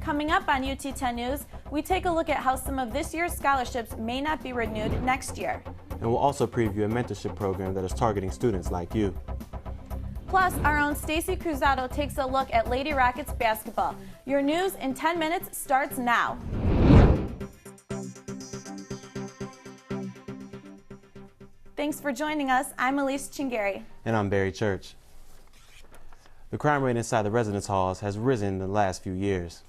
Coming up on UT 10 News, we take a look at how some of this year's scholarships may not be renewed next year. And we'll also preview a mentorship program that is targeting students like you. Plus, our own Stacy Cruzado takes a look at Lady Rockets basketball. Your news in 10 minutes starts now. Thanks for joining us. I'm Elise Chingari. And I'm Barry Church. The crime rate inside the residence halls has risen in the last few years.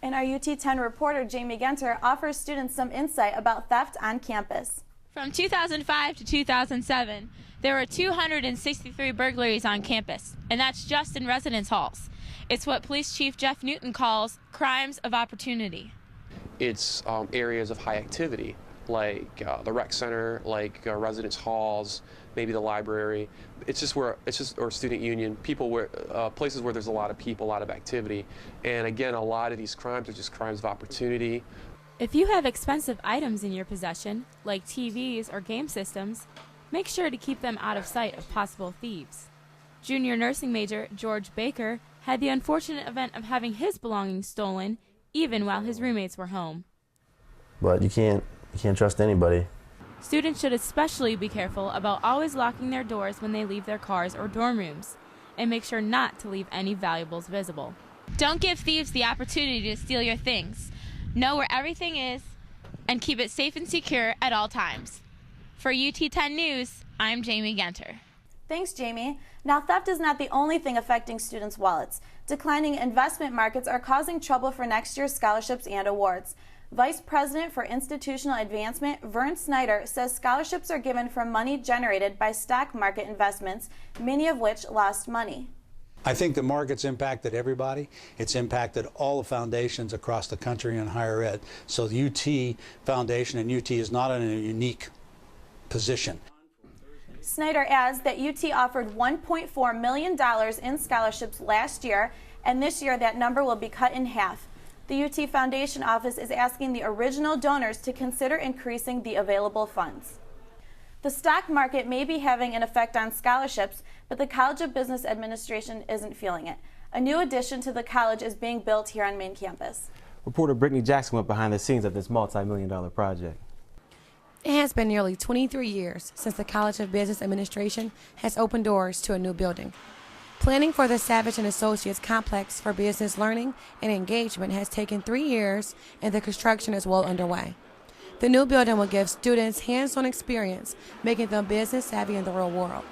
And our UT 10 reporter, Jamie Genter, offers students some insight about theft on campus. From 2005 to 2007, there were 263 burglaries on campus, and that's just in residence halls. It's what Police Chief Jeff Newton calls crimes of opportunity. It's areas of high activity, like the rec center, like residence halls, maybe the library. Or student union, places where there's a lot of people, a lot of activity. And again, a lot of these crimes are just crimes of opportunity. If you have expensive items in your possession, like TVs or game systems, make sure to keep them out of sight of possible thieves. Junior nursing major George Baker had the unfortunate event of having his belongings stolen, even while his roommates were home. But you can't trust anybody. Students should especially be careful about always locking their doors when they leave their cars or dorm rooms, and make sure not to leave any valuables visible. Don't give thieves the opportunity to steal your things. Know where everything is, and keep it safe and secure at all times. For UT 10 News, I'm Jamie Genter. Thanks, Jamie. Now, theft is not the only thing affecting students' wallets. Declining investment markets are causing trouble for next year's scholarships and awards. Vice President for Institutional Advancement, Vern Snyder, says scholarships are given from money generated by stock market investments, many of which lost money. I think the market's impacted everybody. It's impacted all the foundations across the country in higher ed. So the UT Foundation and UT is not in a unique position. Snyder adds that UT offered $1.4 million in scholarships last year, and this year that number will be cut in half. The UT Foundation office is asking the original donors to consider increasing the available funds. The stock market may be having an effect on scholarships, but the College of Business Administration isn't feeling it. A new addition to the college is being built here on main campus. Reporter Brittany Jackson went behind the scenes of this multi-million-dollar project. It has been nearly 23 years since the College of Business Administration has opened doors to a new building. Planning for the Savage & Associates Complex for Business Learning and Engagement has taken 3 years, and the construction is well underway. The new building will give students hands-on experience, making them business savvy in the real world.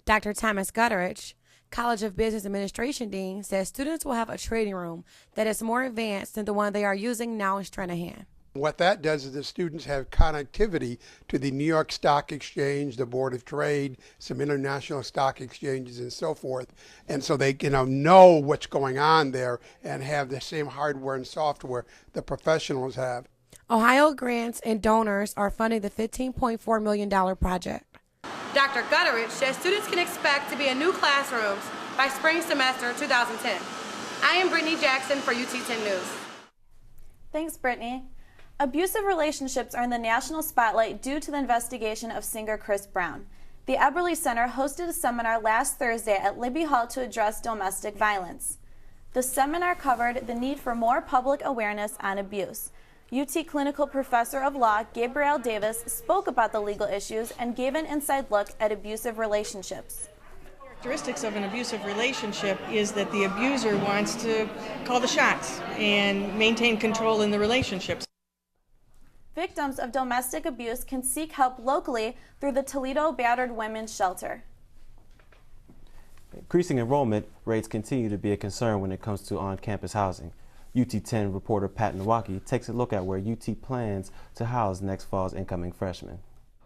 Dr. Thomas Gutteridge, College of Business Administration Dean, says students will have a trading room that is more advanced than the one they are using now in Stranahan. What that does is the students have connectivity to the New York Stock Exchange, the Board of Trade, some international stock exchanges and so forth. And so they know what's going on there and have the same hardware and software the professionals have. Ohio grants and donors are funding the $15.4 million project. Dr. Gutteridge says students can expect to be in new classrooms by spring semester 2010. I am Brittany Jackson for UT 10 News. Thanks, Brittany. Abusive relationships are in the national spotlight due to the investigation of singer Chris Brown. The Eberly Center hosted a seminar last Thursday at Libby Hall to address domestic violence. The seminar covered the need for more public awareness on abuse. UT Clinical Professor of Law Gabrielle Davis spoke about the legal issues and gave an inside look at abusive relationships. Characteristics of an abusive relationship is that the abuser wants to call the shots and maintain control in the relationships. Victims of domestic abuse can seek help locally through the Toledo Battered Women's Shelter. Increasing enrollment rates continue to be a concern when it comes to on-campus housing. UT 10 reporter Pat Nowacki takes a look at where UT plans to house next fall's incoming freshmen.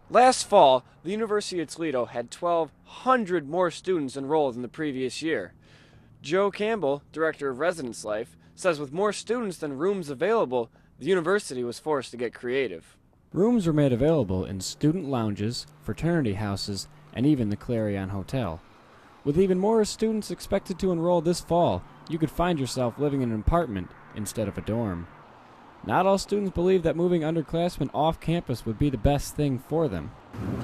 Last fall, the University of Toledo had 1,200 more students enrolled than the previous year. Joe Campbell, Director of Residence Life, says with more students than rooms available, the university was forced to get creative. Rooms were made available in student lounges, fraternity houses, and even the Clarion Hotel. With even more students expected to enroll this fall, you could find yourself living in an apartment instead of a dorm. Not all students believe that moving underclassmen off campus would be the best thing for them.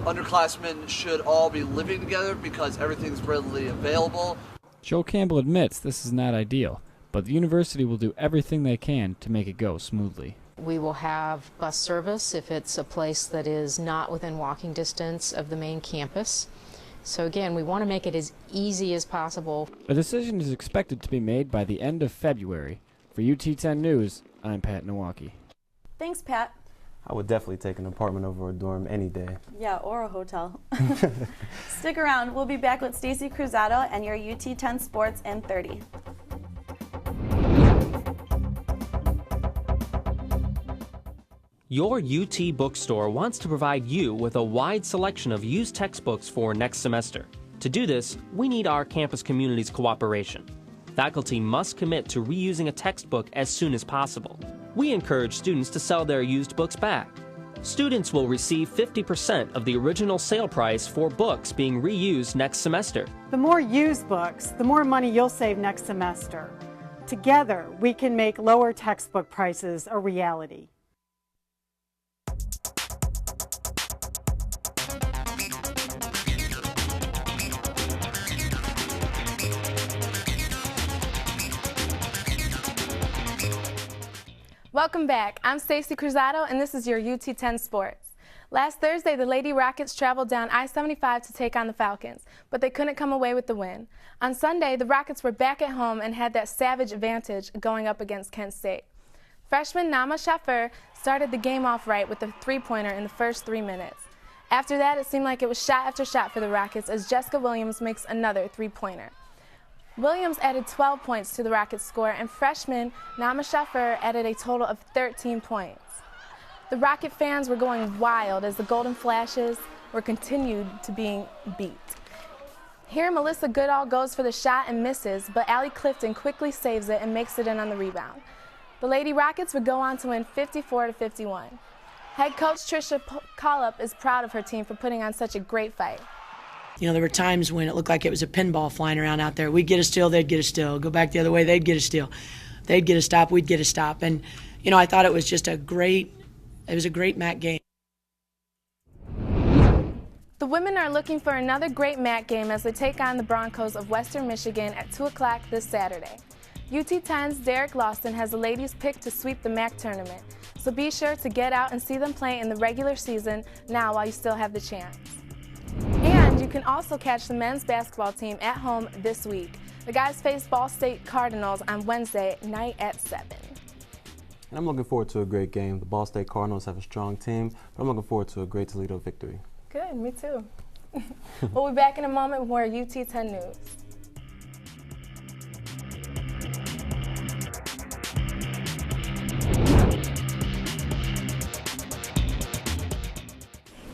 Underclassmen should all be living together because everything's readily available. Joe Campbell admits this is not ideal, but the university will do everything they can to make it go smoothly. We will have bus service if it's a place that is not within walking distance of the main campus. So again, we want to make it as easy as possible. A decision is expected to be made by the end of February. For UT10 News, I'm Pat Nowacki. Thanks, Pat. I would definitely take an apartment over a dorm any day. Yeah, or a hotel. Stick around. We'll be back with Stacy Cruzado and your UT10 Sports in 30. Your UT bookstore wants to provide you with a wide selection of used textbooks for next semester. To do this, we need our campus community's cooperation. Faculty must commit to reusing a textbook as soon as possible. We encourage students to sell their used books back. Students will receive 50% of the original sale price for books being reused next semester. The more used books, the more money you'll save next semester. Together, we can make lower textbook prices a reality. Welcome back. I'm Stacy Cruzado, and this is your UT10 Sports. Last Thursday, the Lady Rockets traveled down I-75 to take on the Falcons, but they couldn't come away with the win. On Sunday, the Rockets were back at home and had that savage advantage going up against Kent State. Freshman Nama Shaffer started the game off right with a three-pointer in the first 3 minutes. After that, it seemed like it was shot after shot for the Rockets as Jessica Williams makes another three-pointer. Williams added 12 points to the Rockets' score, and freshman Nama Shaffer added a total of 13 points. The Rocket fans were going wild as the Golden Flashes were continued to being beat. Here, Melissa Goodall goes for the shot and misses, but Allie Clifton quickly saves it and makes it in on the rebound. The Lady Rockets would go on to win 54-51. Head coach Tricia Collup is proud of her team for putting on such a great fight. You know, there were times when it looked like it was a pinball flying around out there. We'd get a steal, they'd get a steal. Go back the other way, they'd get a steal. They'd get a stop, we'd get a stop. And, you know, I thought it was just a great MAC game. The women are looking for another great MAC game as they take on the Broncos of Western Michigan at 2 o'clock this Saturday. UT10's Derek Lawson has the ladies picked to sweep the MAC tournament, so be sure to get out and see them play in the regular season now while you still have the chance. And you can also catch the men's basketball team at home this week. The guys face Ball State Cardinals on Wednesday night at 7. And I'm looking forward to a great game. The Ball State Cardinals have a strong team, but I'm looking forward to a great Toledo victory. Good, me too. We'll be back in a moment with more UT10 News.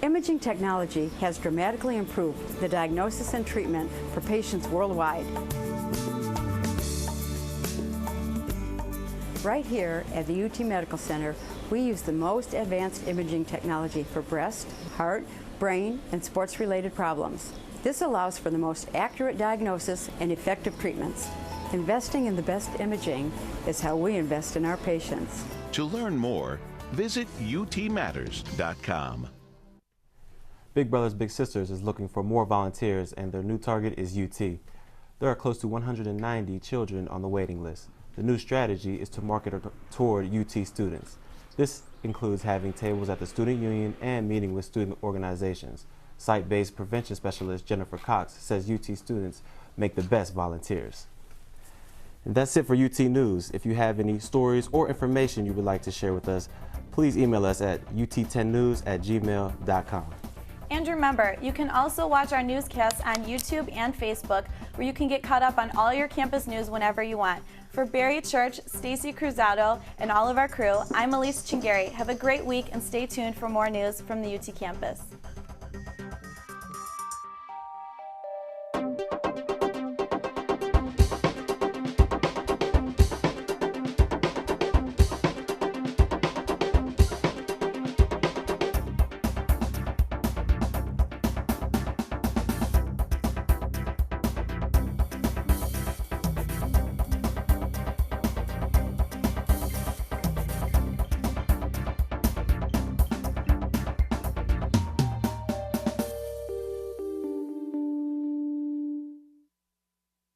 Imaging technology has dramatically improved the diagnosis and treatment for patients worldwide. Right here at the UT Medical Center, we use the most advanced imaging technology for breast, heart, brain, and sports-related problems. This allows for the most accurate diagnosis and effective treatments. Investing in the best imaging is how we invest in our patients. To learn more, visit utmatters.com. Big Brothers Big Sisters is looking for more volunteers, and their new target is UT. There are close to 190 children on the waiting list. The new strategy is to market toward UT students. This includes having tables at the student union and meeting with student organizations. Site-based prevention specialist Jennifer Cox says UT students make the best volunteers. And that's it for UT News. If you have any stories or information you would like to share with us, please email us at ut10news@gmail.com. And remember, you can also watch our newscasts on YouTube and Facebook, where you can get caught up on all your campus news whenever you want. For Barry Church, Stacy Cruzado, and all of our crew, I'm Elise Chingari. Have a great week and stay tuned for more news from the UT campus.